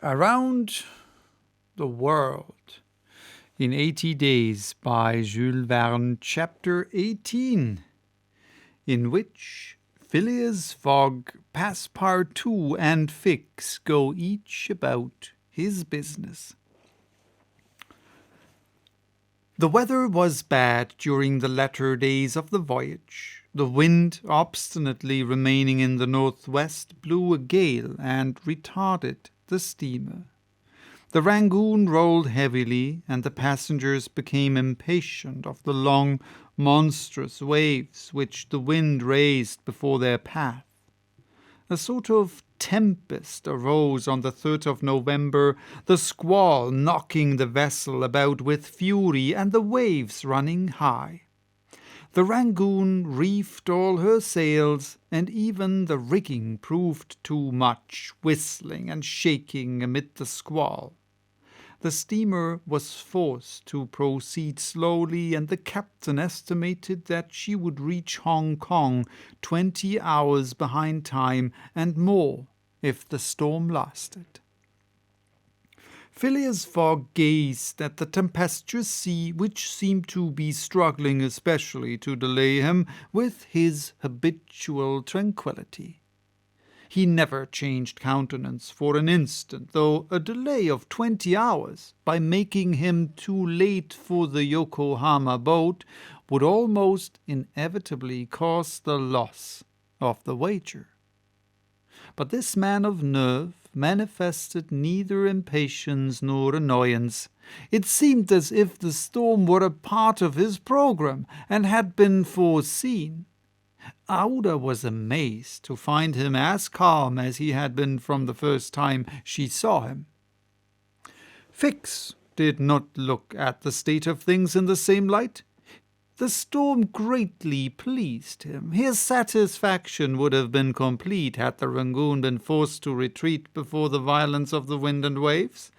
Around the World in 80 Days by Jules Verne, Chapter 18, in which Phileas Fogg, Passepartout, and Fix go each about his business. The weather was bad during the latter days of the voyage. The wind, obstinately remaining in the northwest, blew a gale and retarded the steamer. The Rangoon rolled heavily, and the passengers became impatient of the long, monstrous waves which the wind raised before their path. A sort of tempest arose on the 3rd of November, the squall knocking the vessel about with fury and the waves running high. The Rangoon reefed all her sails, and even the rigging proved too much, whistling and shaking amid the squall. The steamer was forced to proceed slowly, and the captain estimated that she would reach Hong Kong 20 hours behind time and more if the storm lasted. Phileas Fogg gazed at the tempestuous sea, which seemed to be struggling especially to delay him, with his habitual tranquillity. He never changed countenance for an instant, though a delay of 20 hours, by making him too late for the Yokohama boat, would almost inevitably cause the loss of the wager. But this man of nerve manifested neither impatience nor annoyance. It seemed as if the storm were a part of his program and had been foreseen. Aouda was amazed to find him as calm as he had been from the first time she saw him. Fix did not look at the state of things in the same light. The storm greatly pleased him. His satisfaction would have been complete had the Rangoon been forced to retreat before the violence of the wind and waves.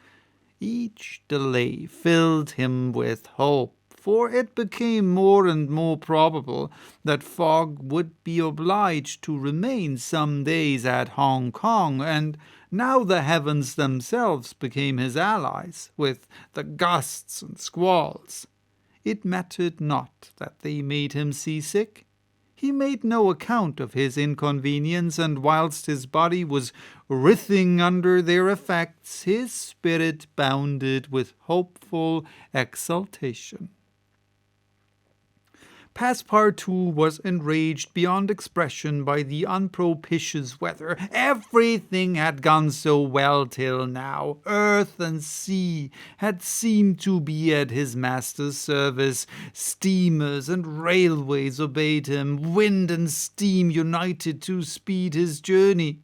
Each delay filled him with hope, for it became more and more probable that Fogg would be obliged to remain some days at Hong Kong, and now the heavens themselves became his allies, with the gusts and squalls. It mattered not that they made him seasick. He made no account of his inconvenience, and whilst his body was writhing under their effects, his spirit bounded with hopeful exultation. Passepartout was enraged beyond expression by the unpropitious weather. Everything had gone so well till now. Earth and sea had seemed to be at his master's service. Steamers and railways obeyed him. Wind and steam united to speed his journey.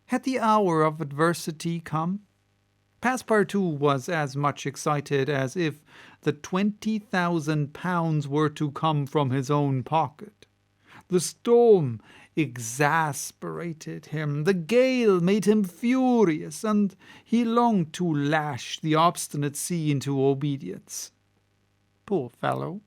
Had the hour of adversity come? Passepartout was as much excited as if the £20,000 were to come from his own pocket. The storm exasperated him, the gale made him furious, and he longed to lash the obstinate sea into obedience. Poor fellow!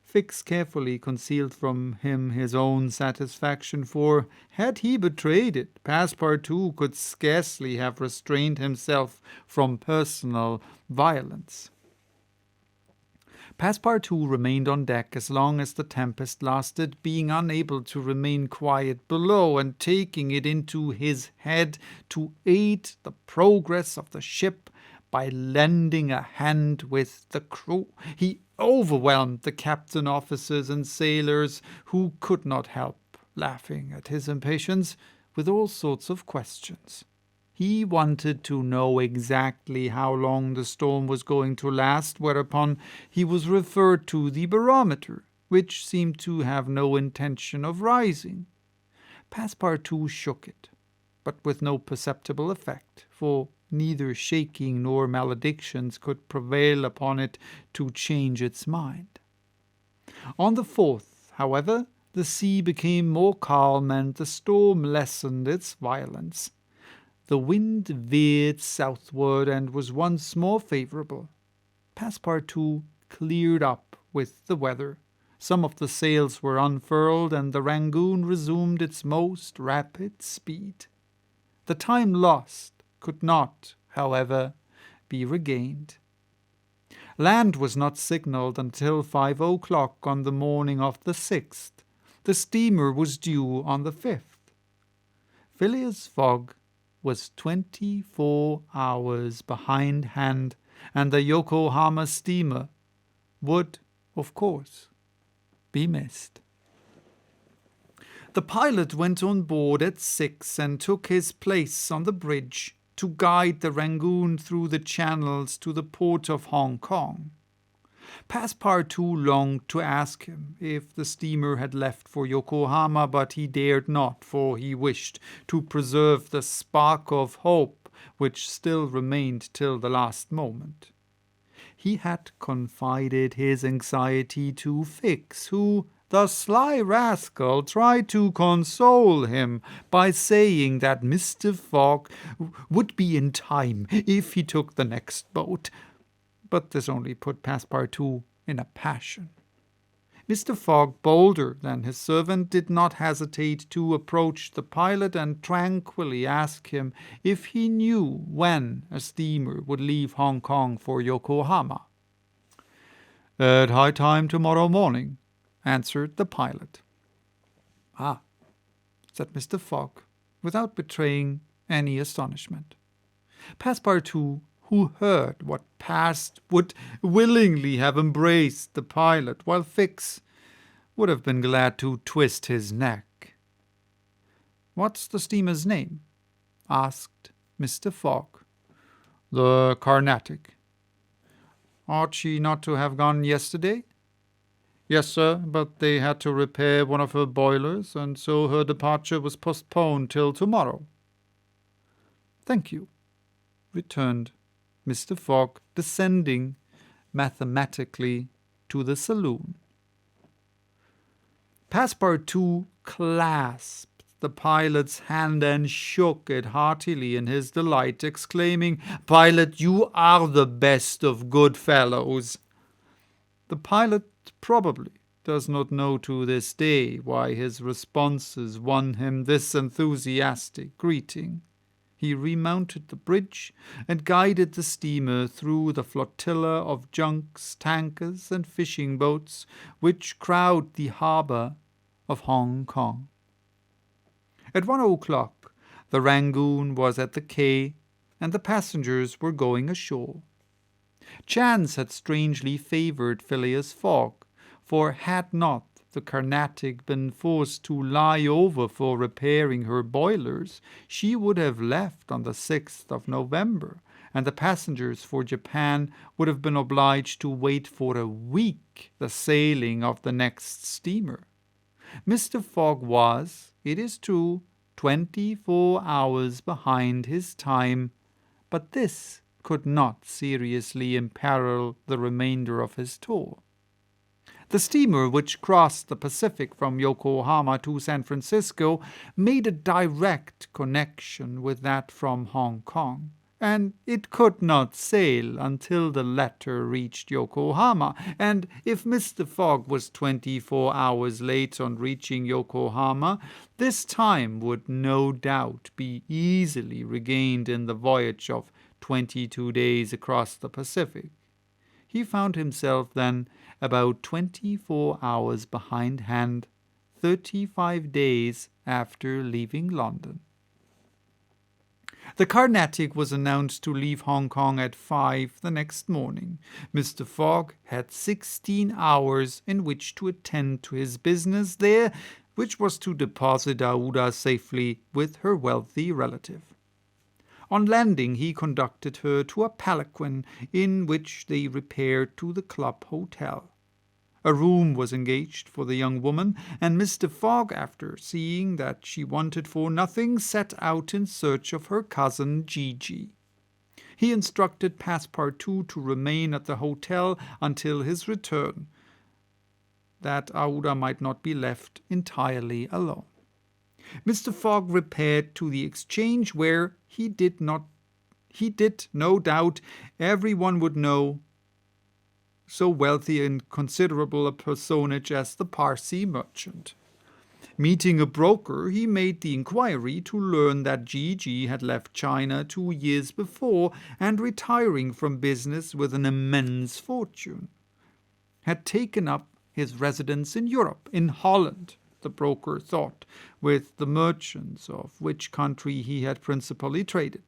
Fix carefully concealed from him his own satisfaction, for had he betrayed it, Passepartout could scarcely have restrained himself from personal violence. Passepartout remained on deck as long as the tempest lasted, being unable to remain quiet below, and taking it into his head to aid the progress of the ship by lending a hand with the crew. He overwhelmed the captain, officers, and sailors, who could not help laughing at his impatience, with all sorts of questions. He wanted to know exactly how long the storm was going to last, whereupon he was referred to the barometer, which seemed to have no intention of rising. Passepartout shook it, but with no perceptible effect, for neither shaking nor maledictions could prevail upon it to change its mind. On the 4th, however, the sea became more calm, and the storm lessened its violence. The wind veered southward and was once more favourable. Passepartout cleared up with the weather. Some of the sails were unfurled, and the Rangoon resumed its most rapid speed. The time lost could not, however, be regained. Land was not signalled until 5 o'clock on the morning of the 6th. The steamer was due on the 5th. Phileas Fogg was 24 hours behindhand, and the Yokohama steamer would, of course, be missed. The pilot went on board at 6 and took his place on the bridge to guide the Rangoon through the channels to the port of Hong Kong. Passepartout longed to ask him if the steamer had left for Yokohama, but he dared not, for he wished to preserve the spark of hope which still remained till the last moment. He had confided his anxiety to Fix, who, the sly rascal, tried to console him by saying that Mr. Fogg would be in time if he took the next boat. But this only put Passepartout in a passion. Mr. Fogg, bolder than his servant, did not hesitate to approach the pilot and tranquilly ask him if he knew when a steamer would leave Hong Kong for Yokohama. "At high time tomorrow morning," answered the pilot. "Ah," said Mr. Fogg, without betraying any astonishment. Passepartout, who heard what passed, would willingly have embraced the pilot, while Fix would have been glad to twist his neck. "What's the steamer's name?" asked Mr. Fogg. "The Carnatic." "Ought she not to have gone yesterday?" "Yes, sir, but they had to repair one of her boilers, and so her departure was postponed till tomorrow." "Thank you," returned Mr. Fogg, descending mathematically to the saloon. Passepartout clasped the pilot's hand and shook it heartily in his delight, exclaiming, "Pilot, you are the best of good fellows." The pilot probably does not know to this day why his responses won him this enthusiastic greeting. He remounted the bridge and guided the steamer through the flotilla of junks, tankers, and fishing boats which crowd the harbour of Hong Kong. At 1 o'clock, the Rangoon was at the quay, and the passengers were going ashore. Chance had strangely favoured Phileas Fogg, for had not the Carnatic been forced to lie over for repairing her boilers, she would have left on the 6th of November, and the passengers for Japan would have been obliged to wait for a week the sailing of the next steamer. Mr. Fogg was, it is true, 24 hours behind his time, but this could not seriously imperil the remainder of his tour. The steamer which crossed the Pacific from Yokohama to San Francisco made a direct connection with that from Hong Kong, and it could not sail until the latter reached Yokohama, and if Mr. Fogg was 24 hours late on reaching Yokohama, this time would no doubt be easily regained in the voyage of 22 days across the Pacific. He found himself then about 24 hours behindhand, 35 days after leaving London. The Carnatic was announced to leave Hong Kong at 5 the next morning. Mr. Fogg had 16 hours in which to attend to his business there, which was to deposit Aouda safely with her wealthy relative. On landing, he conducted her to a palanquin in which they repaired to the club hotel. A room was engaged for the young woman, and Mr. Fogg, after seeing that she wanted for nothing, set out in search of her cousin Gigi. He instructed Passepartout to remain at the hotel until his return, that Aouda might not be left entirely alone. Mr. Fogg repaired to the exchange, where he did no doubt everyone would know so wealthy and considerable a personage as the Parsee merchant. Meeting a broker, he made the inquiry to learn that Gigi had left China 2 years before and, retiring from business with an immense fortune, had taken up his residence in Europe, in Holland, the broker thought, with the merchants of which country he had principally traded.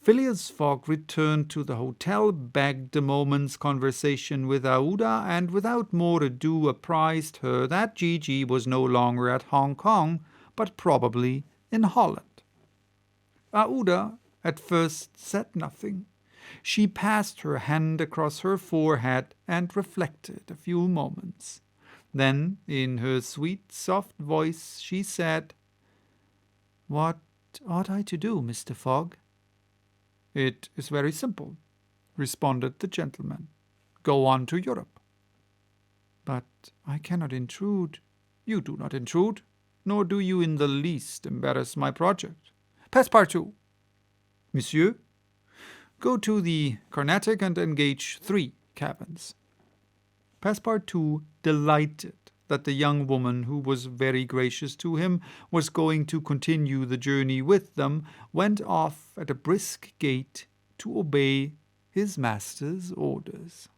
Phileas Fogg returned to the hotel, begged a moment's conversation with Aouda, and without more ado apprised her that Gigi was no longer at Hong Kong, but probably in Holland. Aouda at first said nothing. She passed her hand across her forehead and reflected a few moments. Then, in her sweet, soft voice, she said, "What ought I to do, Mr. Fogg?" "It is very simple," responded the gentleman. "Go on to Europe." "But I cannot intrude." "You do not intrude, nor do you in the least embarrass my project. Passepartout." "Monsieur?" "Go to the Carnatic and engage 3 cabins." Passepartout, delighted that the young woman, who was very gracious to him, was going to continue the journey with them, went off at a brisk gait to obey his master's orders.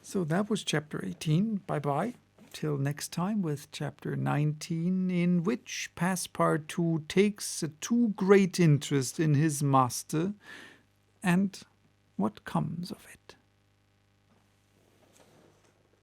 So that was chapter 18. Bye-bye. Till next time with chapter 19, in which Passepartout takes a too great interest in his master, and what comes of it.